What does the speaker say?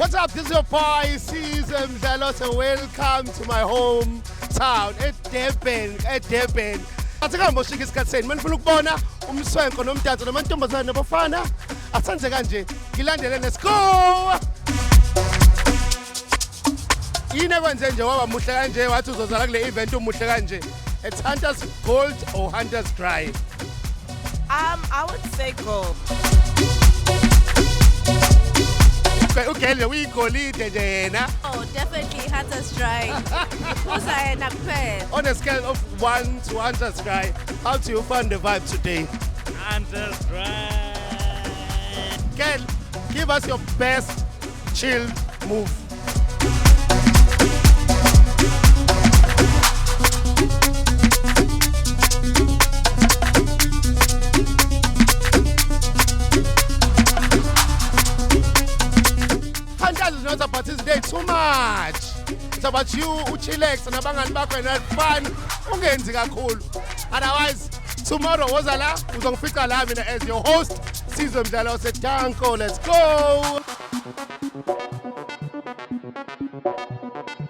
What's up? This is your boy Sizwe Mdlalo. So welcome to my hometown eDurban. Asikhamboshika isikhathi senu. Manifuna ukubona umswenko nomdanso namantombazane nabafana. Asenze kanje. Ngilandele let's go. Yini kwenze nje waba muhle kanje wathi uzozala kule event umuhle kanje. It's Hunters Gold or Hunters Dry? I would say gold. Okay, uyigolide nje yena. Oh, definitely Hunters Dry. Uzayena kuphela. On a scale of 1 to Hunters Dry, how do you find the vibe today? Hunters Dry. Girl, give us your best chill move. Hunters is not about this day too much. It's about you, chillax, and abangani bakho and have fun. Ungenzi kakhulu. Otherwise, tomorrow wozala uzongifica la mina as your host, Sizwe Mdlalo. Danko, let's go.